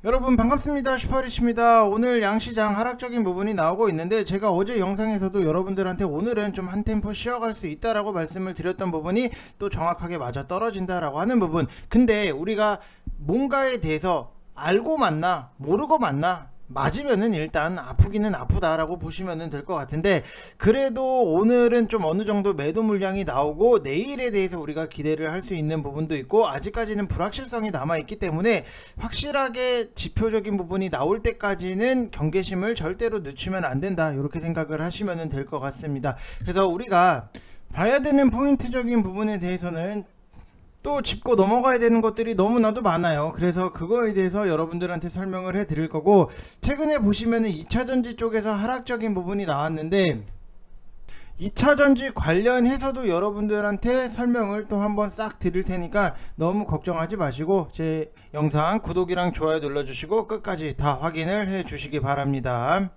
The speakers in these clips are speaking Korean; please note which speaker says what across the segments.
Speaker 1: 여러분 반갑습니다. 슈퍼리치입니다. 오늘 양시장 하락적인 부분이 나오고 있는데, 제가 어제 영상에서도 여러분들한테 오늘은 좀 한 템포 쉬어갈 수 있다라고 말씀을 드렸던 부분이 또 정확하게 맞아 떨어진다라고 하는 부분. 근데 우리가 뭔가에 대해서 알고 맞나 모르고 맞나, 맞으면은 일단 아프기는 아프다라고 보시면 될 것 같은데, 그래도 오늘은 좀 어느 정도 매도 물량이 나오고 내일에 대해서 우리가 기대를 할 수 있는 부분도 있고, 아직까지는 불확실성이 남아 있기 때문에 확실하게 지표적인 부분이 나올 때까지는 경계심을 절대로 늦추면 안 된다, 이렇게 생각을 하시면 될 것 같습니다. 그래서 우리가 봐야 되는 포인트적인 부분에 대해서는 또 짚고 넘어가야 되는 것들이 너무나도 많아요. 그래서 그거에 대해서 여러분들한테 설명을 해 드릴 거고, 최근에 보시면은 2차전지 쪽에서 하락적인 부분이 나왔는데, 2차전지 관련해서도 여러분들한테 설명을 또 한번 싹 드릴 테니까 너무 걱정하지 마시고 제 영상 구독이랑 좋아요 눌러주시고 끝까지 다 확인을 해 주시기 바랍니다.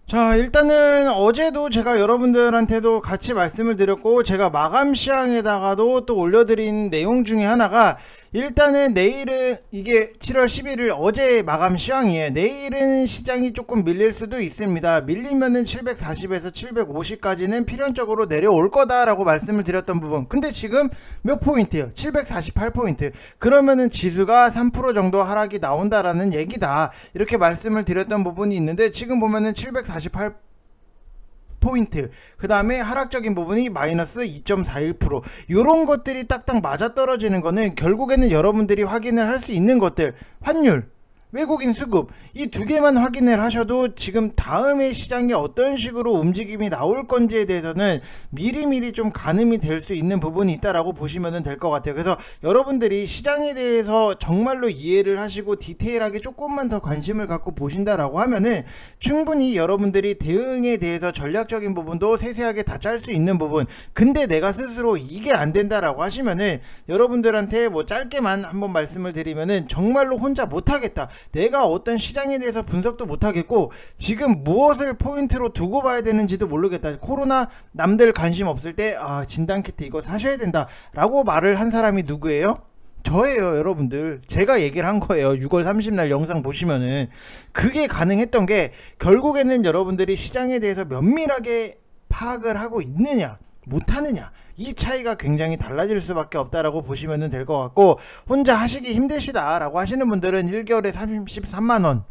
Speaker 1: 자, 일단은 어제도 제가 여러분들한테도 같이 말씀을 드렸고, 제가 마감 시황에다가도 또 올려드린 내용 중에 하나가, 일단은 내일은 이게 7월 11일 어제 마감 시황이에요. 내일은 시장이 조금 밀릴 수도 있습니다. 밀리면은 740에서 750까지는 필연적으로 내려올 거다라고 말씀을 드렸던 부분. 근데 지금 몇 포인트예요? 748포인트. 그러면은 지수가 3% 정도 하락이 나온다라는 얘기다, 이렇게 말씀을 드렸던 부분이 있는데, 지금 보면은 748포인트, 그 다음에 하락적인 부분이 마이너스 2.41%, 요런 것들이 딱딱 맞아떨어지는 거는 결국에는 여러분들이 확인을 할 수 있는 것들, 환율, 외국인 수급, 이 두 개만 확인을 하셔도 지금 다음에 시장이 어떤 식으로 움직임이 나올 건지에 대해서는 미리미리 좀 가늠이 될 수 있는 부분이 있다라고 보시면 될 것 같아요. 그래서 여러분들이 시장에 대해서 정말로 이해를 하시고 디테일하게 조금만 더 관심을 갖고 보신다라고 하면은 충분히 여러분들이 대응에 대해서 전략적인 부분도 세세하게 다 짤 수 있는 부분. 근데 내가 스스로 이게 안 된다라고 하시면은 여러분들한테 뭐 짧게만 한번 말씀을 드리면은, 정말로 혼자 못하겠다, 내가 어떤 시장에 대해서 분석도 못하겠고 지금 무엇을 포인트로 두고 봐야 되는지도 모르겠다, 코로나 남들 관심 없을 때 진단키트 이거 사셔야 된다 라고 말을 한 사람이 누구예요? 저예요. 여러분들, 제가 얘기를 한 거예요. 6월 30날 영상 보시면은. 그게 가능했던 게 결국에는 여러분들이 시장에 대해서 면밀하게 파악을 하고 있느냐 못하느냐, 이 차이가 굉장히 달라질 수밖에 없다라고 보시면 될 것 같고, 혼자 하시기 힘드시다 라고 하시는 분들은 1개월에 33만원,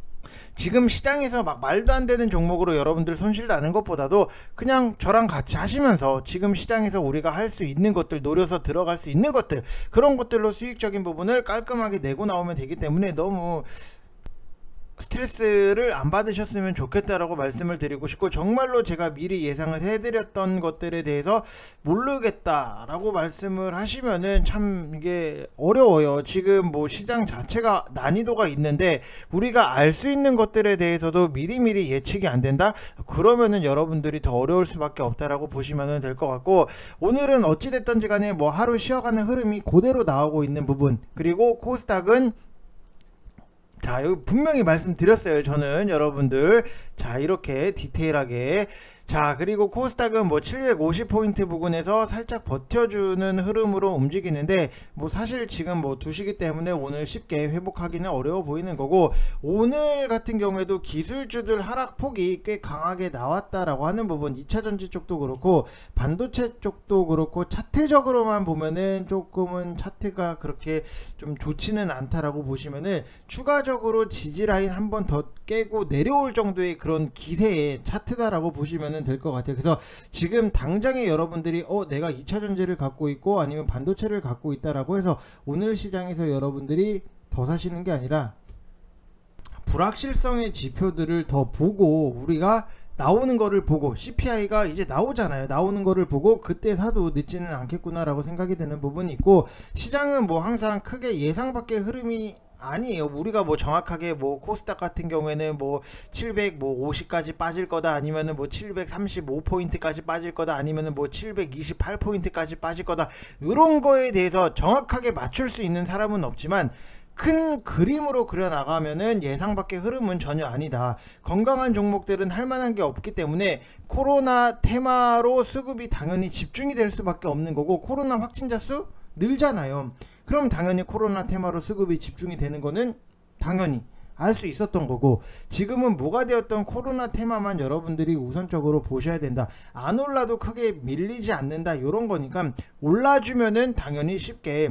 Speaker 1: 지금 시장에서 막 말도 안 되는 종목으로 여러분들 손실 나는 것보다도 그냥 저랑 같이 하시면서 지금 시장에서 우리가 할 수 있는 것들, 노려서 들어갈 수 있는 것들, 그런 것들로 수익적인 부분을 깔끔하게 내고 나오면 되기 때문에 너무 스트레스를 안 받으셨으면 좋겠다라고 말씀을 드리고 싶고, 정말로 제가 미리 예상을 해드렸던 것들에 대해서 모르겠다라고 말씀을 하시면은 참 이게 어려워요. 지금 뭐 시장 자체가 난이도가 있는데 우리가 알 수 있는 것들에 대해서도 미리미리 예측이 안 된다? 그러면은 여러분들이 더 어려울 수밖에 없다라고 보시면 될 것 같고, 오늘은 어찌됐던지 간에 뭐 하루 쉬어가는 흐름이 그대로 나오고 있는 부분, 그리고 코스닥은 자, 여기 분명히 말씀드렸어요. 저는 여러분들, 자, 이렇게 디테일하게. 자, 그리고 코스닥은 뭐 750포인트 부근에서 살짝 버텨주는 흐름으로 움직이는데, 뭐 사실 지금 뭐 2시기 때문에 오늘 쉽게 회복하기는 어려워 보이는 거고, 오늘 같은 경우에도 기술주들 하락폭이 꽤 강하게 나왔다라고 하는 부분, 2차전지 쪽도 그렇고 반도체 쪽도 그렇고, 차트적으로만 보면은 조금은 차트가 그렇게 좀 좋지는 않다라고 보시면은, 추가적으로 지지라인 한 번 더 깨고 내려올 정도의 그런 기세의 차트다라고 보시면 될 것 같아요. 그래서 지금 당장에 여러분들이 내가 2차전지를 갖고 있고 아니면 반도체를 갖고 있다라고 해서 오늘 시장에서 여러분들이 더 사시는 게 아니라, 불확실성의 지표들을 더 보고, 우리가 나오는 거를 보고, CPI가 이제 나오잖아요. 나오는 거를 보고 그때 사도 늦지는 않겠구나 라고 생각이 드는 부분이 있고, 시장은 뭐 항상 크게 예상 밖의 흐름이 아니에요. 우리가 뭐 정확하게 뭐 코스닥 같은 경우에는 뭐 750까지 빠질 거다, 아니면은 뭐 735포인트까지 빠질 거다, 아니면은 뭐 728포인트까지 빠질 거다, 이런 거에 대해서 정확하게 맞출 수 있는 사람은 없지만, 큰 그림으로 그려나가면은 예상 밖의 흐름은 전혀 아니다. 건강한 종목들은 할 만한 게 없기 때문에 코로나 테마로 수급이 당연히 집중이 될 수밖에 없는 거고, 코로나 확진자 수 늘잖아요. 그럼 당연히 코로나 테마로 수급이 집중이 되는 거는 당연히 알 수 있었던 거고, 지금은 뭐가 되었던 코로나 테마만 여러분들이 우선적으로 보셔야 된다, 안 올라도 크게 밀리지 않는다, 요런 거니까 올라주면은 당연히 쉽게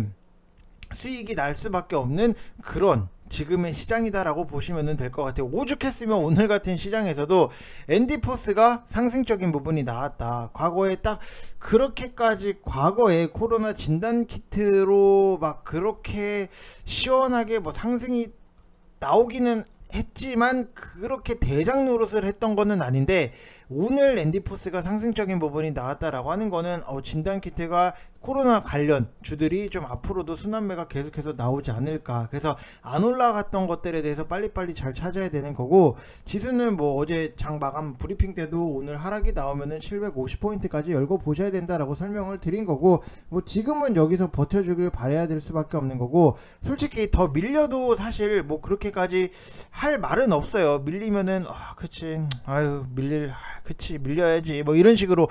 Speaker 1: 수익이 날 수밖에 없는 그런 지금의 시장이다라고 보시면 될 것 같아요. 오죽했으면 오늘 같은 시장에서도 앤디포스가 상승적인 부분이 나왔다. 과거에 딱 그렇게까지, 과거에 코로나 진단키트로 막 그렇게 시원하게 뭐 상승이 나오기는 했지만 그렇게 대장 노릇을 했던 거는 아닌데, 오늘 앤디포스가 상승적인 부분이 나왔다라고 하는 거는 진단키트가 코로나 관련 주들이 좀 앞으로도 순환매가 계속해서 나오지 않을까, 그래서 안 올라갔던 것들에 대해서 빨리빨리 잘 찾아야 되는 거고, 지수는 뭐 어제 장 마감 브리핑 때도 오늘 하락이 나오면은 750포인트까지 열고 보셔야 된다라고 설명을 드린 거고, 뭐 지금은 여기서 버텨주길 바라야 될 수밖에 없는 거고, 솔직히 더 밀려도 사실 뭐 그렇게까지 할 말은 없어요. 밀리면은 그치, 아유 그치 밀려야지 뭐 이런 식으로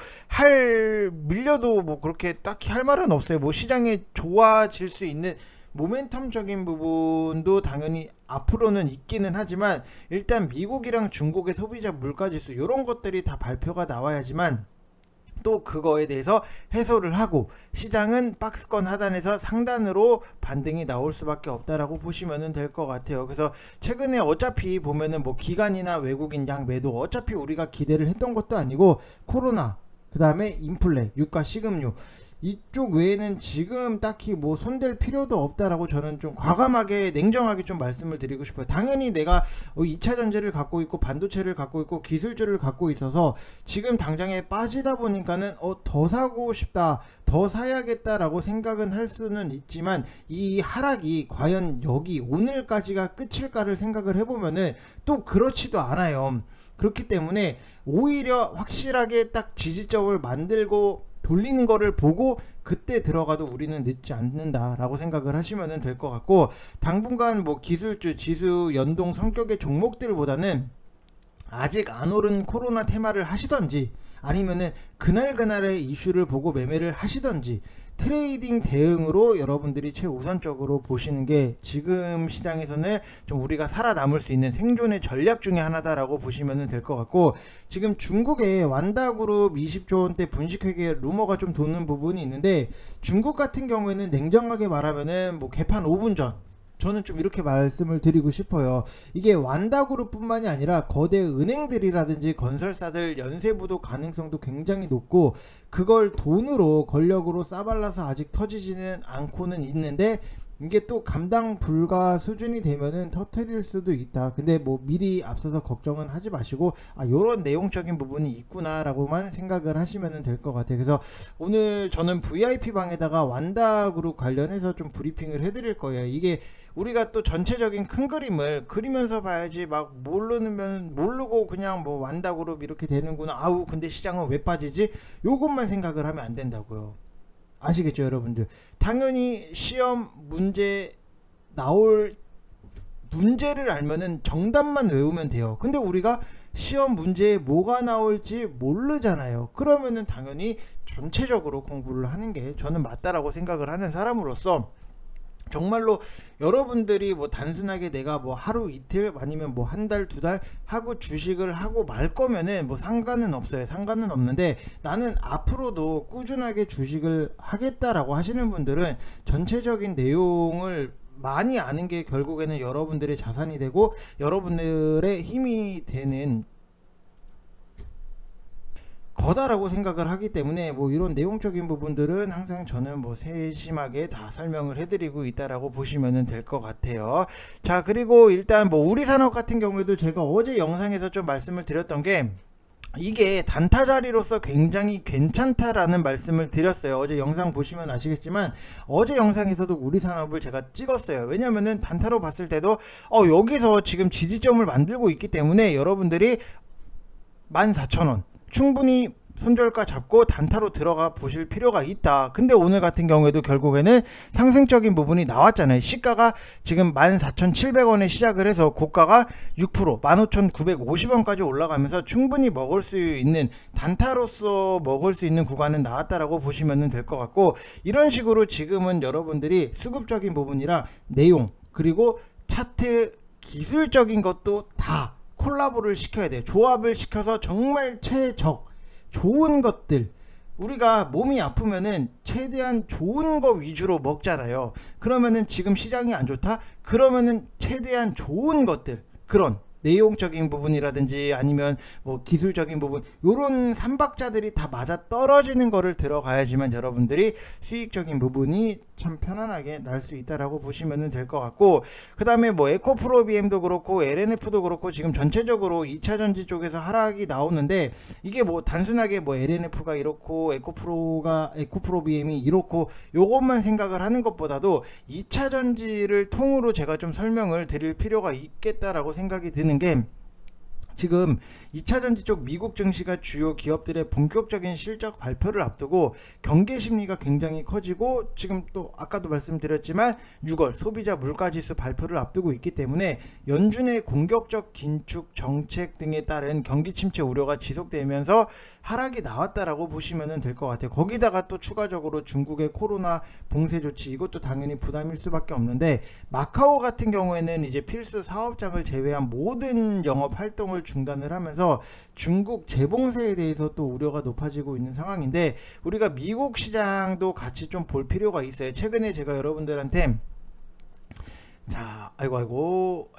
Speaker 1: 밀려도 뭐 그렇게 딱히 할 말은 없어요. 뭐 시장이 좋아질 수 있는 모멘텀적인 부분도 당연히 앞으로는 있기는 하지만, 일단 미국이랑 중국의 소비자 물가지수 이런 것들이 다 발표가 나와야지만 또 그거에 대해서 해소를 하고, 시장은 박스권 하단에서 상단으로 반등이 나올 수밖에 없다라고 보시면 될 것 같아요. 그래서 최근에 어차피 보면은 뭐 기관이나 외국인 양 매도, 어차피 우리가 기대를 했던 것도 아니고, 코로나, 그 다음에 인플레, 유가, 식음료, 이쪽 외에는 지금 딱히 뭐 손댈 필요도 없다라고 저는 좀 과감하게 냉정하게 좀 말씀을 드리고 싶어요. 당연히 내가 2차 전지를 갖고 있고 반도체를 갖고 있고 기술주를 갖고 있어서 지금 당장에 빠지다 보니까는 더 사고 싶다, 더 사야겠다라고 생각은 할 수는 있지만, 이 하락이 과연 여기 오늘까지가 끝일까를 생각을 해보면은 또 그렇지도 않아요. 그렇기 때문에 오히려 확실하게 딱 지지점을 만들고 돌리는 거를 보고 그때 들어가도 우리는 늦지 않는다 라고 생각을 하시면 될 것 같고, 당분간 뭐 기술주, 지수 연동 성격의 종목들보다는 아직 안 오른 코로나 테마를 하시던지, 아니면은 그날그날의 이슈를 보고 매매를 하시던지, 트레이딩 대응으로 여러분들이 최우선적으로 보시는 게 지금 시장에서는 좀 우리가 살아남을 수 있는 생존의 전략 중에 하나다라고 보시면 될 것 같고, 지금 중국의 완다그룹 20조 원대 분식회계 루머가 좀 도는 부분이 있는데, 중국 같은 경우에는 냉정하게 말하면은 뭐 개판 5분 전, 저는 좀 이렇게 말씀을 드리고 싶어요. 이게 완다그룹 뿐만이 아니라 거대 은행들이라든지 건설사들 연쇄부도 가능성도 굉장히 높고, 그걸 돈으로 권력으로 싸발라서 아직 터지지는 않고는 있는데, 이게 또 감당 불가 수준이 되면은 터트릴 수도 있다. 근데 뭐 미리 앞서서 걱정은 하지 마시고, 요런 내용적인 부분이 있구나 라고만 생각을 하시면 될 것 같아요. 그래서 오늘 저는 VIP 방에다가 완다그룹 관련해서 좀 브리핑을 해드릴 거예요. 이게 우리가 또 전체적인 큰 그림을 그리면서 봐야지, 막 모르고 그냥 뭐 완다그룹 이렇게 되는구나, 근데 시장은 왜 빠지지, 요것만 생각을 하면 안 된다고요. 아시겠죠 여러분들? 당연히 시험 문제 나올 문제를 알면은 정답만 외우면 돼요. 근데 우리가 시험 문제에 뭐가 나올지 모르잖아요. 그러면은 당연히 전체적으로 공부를 하는 게 저는 맞다라고 생각을 하는 사람으로서, 정말로 여러분들이 뭐 단순하게 내가 뭐 하루 이틀 아니면 뭐 한 달, 2달 하고 주식을 하고 말 거면은 뭐 상관은 없어요. 상관은 없는데, 나는 앞으로도 꾸준하게 주식을 하겠다라고 하시는 분들은 전체적인 내용을 많이 아는 게 결국에는 여러분들의 자산이 되고 여러분들의 힘이 되는 거다라고 생각을 하기 때문에, 뭐 이런 내용적인 부분들은 항상 저는 뭐 세심하게 다 설명을 해드리고 있다라고 보시면 될 것 같아요. 자, 그리고 일단 뭐 우리산업 같은 경우에도 제가 어제 영상에서 좀 말씀을 드렸던 게, 이게 단타 자리로서 굉장히 괜찮다라는 말씀을 드렸어요. 어제 영상 보시면 아시겠지만 어제 영상에서도 우리산업을 제가 찍었어요. 왜냐면은 단타로 봤을 때도 여기서 지금 지지점을 만들고 있기 때문에 여러분들이 14,000원 충분히 손절가 잡고 단타로 들어가 보실 필요가 있다. 근데 오늘 같은 경우에도 결국에는 상승적인 부분이 나왔잖아요. 시가가 지금 14,700원에 시작을 해서 고가가 6% 15,950원까지 올라가면서 충분히 먹을 수 있는, 단타로서 먹을 수 있는 구간은 나왔다라고 보시면 될 것 같고, 이런 식으로 지금은 여러분들이 수급적인 부분이랑 내용, 그리고 차트 기술적인 것도 다 콜라보를 시켜야 돼요. 조합을 시켜서 정말 좋은 것들, 우리가 몸이 아프면은 최대한 좋은 거 위주로 먹잖아요. 그러면은 지금 시장이 안 좋다? 그러면은 최대한 좋은 것들, 그런 내용적인 부분이라든지 아니면 뭐 기술적인 부분, 요런 삼박자들이 다 맞아 떨어지는 거를 들어가야지만 여러분들이 수익적인 부분이 참 편안하게 날 수 있다라고 보시면 될 것 같고, 그 다음에 뭐 에코프로 BM도 그렇고 LNF도 그렇고 지금 전체적으로 2차전지 쪽에서 하락이 나오는데, 이게 뭐 단순하게 뭐 LNF가 이렇고 에코프로 BM이 이렇고 요것만 생각을 하는 것보다도 2차전지를 통으로 제가 좀 설명을 드릴 필요가 있겠다라고 생각이 드는 게, 지금 2차전지 쪽 미국 증시가 주요 기업들의 본격적인 실적 발표를 앞두고 경계 심리가 굉장히 커지고, 지금 또 아까도 말씀드렸지만 6월 소비자 물가지수 발표를 앞두고 있기 때문에 연준의 공격적 긴축 정책 등에 따른 경기 침체 우려가 지속되면서 하락이 나왔다라고 보시면 될 것 같아요. 거기다가 또 추가적으로 중국의 코로나 봉쇄 조치, 이것도 당연히 부담일 수밖에 없는데, 마카오 같은 경우에는 이제 필수 사업장을 제외한 모든 영업 활동을 중단을 하면서 중국 재봉쇄에 대해서 또 우려가 높아지고 있는 상황인데, 우리가 미국 시장도 같이 좀 볼 필요가 있어요. 최근에 제가 여러분들한테 자, 아이고,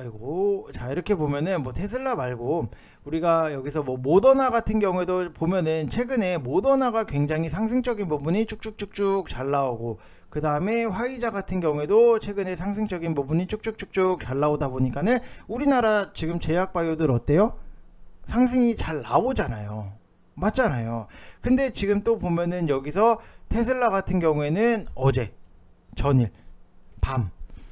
Speaker 1: 자, 이렇게 보면은 뭐 테슬라 말고 우리가 여기서 뭐 모더나 같은 경우에도 보면은 최근에 모더나가 굉장히 상승적인 부분이 쭉쭉쭉쭉 잘 나오고, 그 다음에 화이자 같은 경우에도 최근에 상승적인 부분이 쭉쭉쭉쭉 잘 나오다 보니까는 우리나라 지금 제약바이오들 어때요? 상승이 잘 나오잖아요. 맞잖아요. 근데 지금 또 보면은 여기서 테슬라 같은 경우에는 어제, 전일, 밤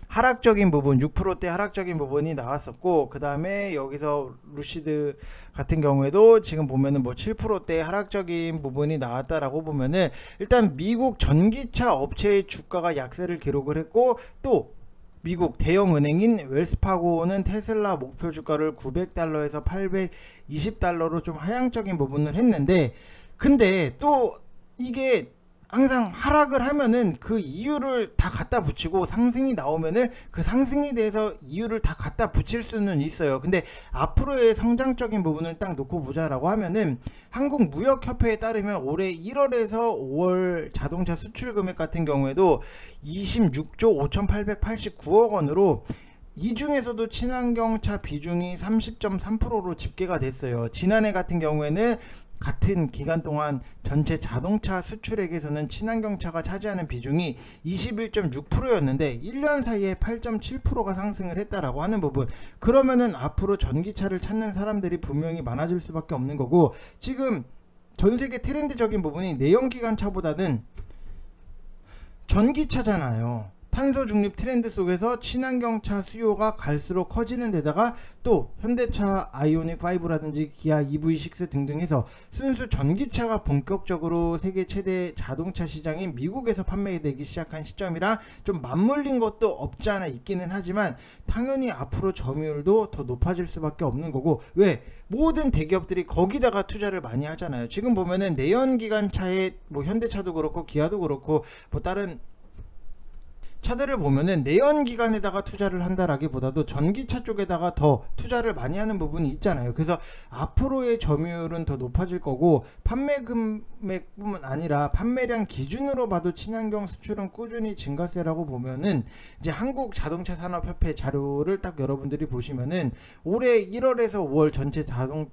Speaker 1: 하락적인 부분, 6%대 하락적인 부분이 나왔었고, 그 다음에 여기서 루시드 같은 경우에도 지금 보면은 뭐 7%대 하락적인 부분이 나왔다라고 보면은, 일단 미국 전기차 업체의 주가가 약세를 기록을 했고, 또 미국 대형 은행인 웰스파고는 테슬라 목표 주가를 900달러에서 820달러로 좀 하향적인 부분을 했는데, 근데 또 이게 항상 하락을 하면은 그 이유를 다 갖다 붙이고, 상승이 나오면은 그 상승에 대해서 이유를 다 갖다 붙일 수는 있어요. 근데 앞으로의 성장적인 부분을 딱 놓고 보자라고 하면은, 한국무역협회에 따르면 올해 1월에서 5월 자동차 수출 금액 같은 경우에도 26조 5889억 원으로, 이 중에서도 친환경차 비중이 30.3%로 집계가 됐어요. 지난해 같은 경우에는 같은 기간 동안 전체 자동차 수출액에서는 친환경차가 차지하는 비중이 21.6%였는데 1년 사이에 8.7%가 상승을 했다라고 하는 부분, 그러면은 앞으로 전기차를 찾는 사람들이 분명히 많아질 수밖에 없는 거고, 지금 전세계 트렌드적인 부분이 내연기관차보다는 전기차잖아요. 탄소 중립 트렌드 속에서 친환경차 수요가 갈수록 커지는 데다가, 또 현대차 아이오닉 5라든지 기아 EV6 등등 해서 순수 전기차가 본격적으로 세계 최대 자동차 시장인 미국에서 판매되기 시작한 시점이라 좀 맞물린 것도 없지 않아 있기는 하지만, 당연히 앞으로 점유율도 더 높아질 수밖에 없는 거고, 왜? 모든 대기업들이 거기다가 투자를 많이 하잖아요. 지금 보면은 내연기관차에 뭐 현대차도 그렇고 기아도 그렇고 뭐 다른 차들을 보면은 내연기관에다가 투자를 한다라기보다도 전기차 쪽에다가 더 투자를 많이 하는 부분이 있잖아요. 그래서 앞으로의 점유율은 더 높아질 거고, 판매 금액뿐만 아니라 판매량 기준으로 봐도 친환경 수출은 꾸준히 증가세라고 보면은, 이제 한국 자동차 산업협회 자료를 딱 여러분들이 보시면은 올해 1월에서 5월 전체 자동차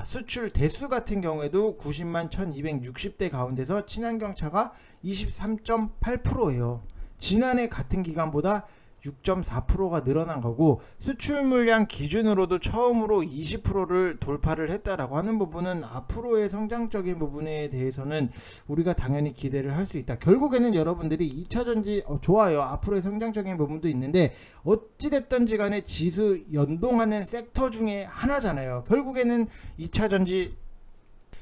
Speaker 1: 수출 대수 같은 경우에도 90만 1260대 가운데서 친환경차가 23.8%예요. 지난해 같은 기간보다 6.4%가 늘어난 거고, 수출 물량 기준으로도 처음으로 20%를 돌파를 했다라고 하는 부분은 앞으로의 성장적인 부분에 대해서는 우리가 당연히 기대를 할 수 있다. 결국에는 여러분들이 2차전지 좋아요. 앞으로의 성장적인 부분도 있는데, 어찌됐든지 간에 지수 연동하는 섹터 중에 하나잖아요. 결국에는 2차전지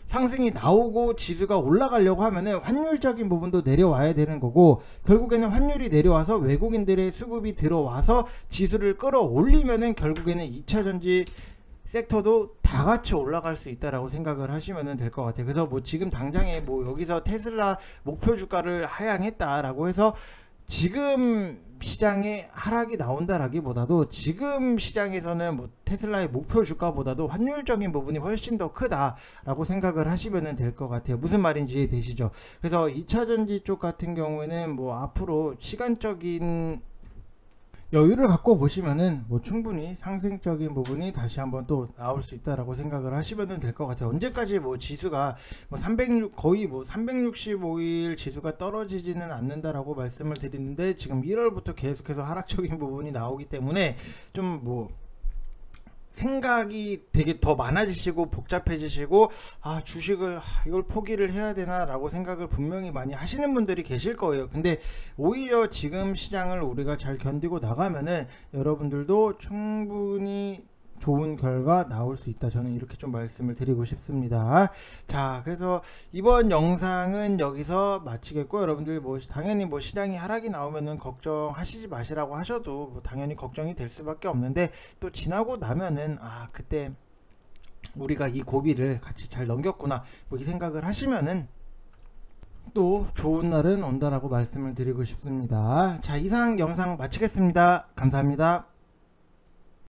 Speaker 1: 상승이 나오고 지수가 올라가려고 하면은 환율적인 부분도 내려와야 되는 거고, 결국에는 환율이 내려와서 외국인들의 수급이 들어와서 지수를 끌어올리면은 결국에는 2차전지 섹터도 다 같이 올라갈 수 있다라고 생각을 하시면 될 것 같아요. 그래서 뭐 지금 당장에 뭐 여기서 테슬라 목표 주가를 하향했다라고 해서 지금 시장에 하락이 나온다라기보다도 지금 시장에서는 뭐 테슬라의 목표 주가보다도 환율적인 부분이 훨씬 더 크다라고 생각을 하시면 될 것 같아요. 무슨 말인지 이해되시죠? 그래서 2차전지 쪽 같은 경우에는 뭐 앞으로 시간적인 여유를 갖고 보시면은 뭐 충분히 상승적인 부분이 다시 한번 또 나올 수 있다라고 생각을 하시면 될 것 같아요. 언제까지 뭐 지수가 뭐 306 거의 뭐 365일 지수가 떨어지지는 않는다라고 말씀을 드리는데 지금 1월부터 계속해서 하락적인 부분이 나오기 때문에 좀 뭐 생각이 되게 더 많아지시고 복잡해지시고 주식을 이걸 포기를 해야 되나 라고 생각을 분명히 많이 하시는 분들이 계실 거예요. 근데 오히려 지금 시장을 우리가 잘 견디고 나가면은 여러분들도 충분히 좋은 결과 나올 수 있다, 저는 이렇게 좀 말씀을 드리고 싶습니다. 자, 그래서 이번 영상은 여기서 마치겠고, 여러분들 뭐 당연히 뭐 시장이 하락이 나오면은 걱정하시지 마시라고 하셔도 뭐 당연히 걱정이 될 수밖에 없는데, 또 지나고 나면은 그때 우리가 이 고비를 같이 잘 넘겼구나 뭐 이 생각을 하시면은 또 좋은 날은 온다라고 말씀을 드리고 싶습니다. 자, 이상 영상 마치겠습니다. 감사합니다.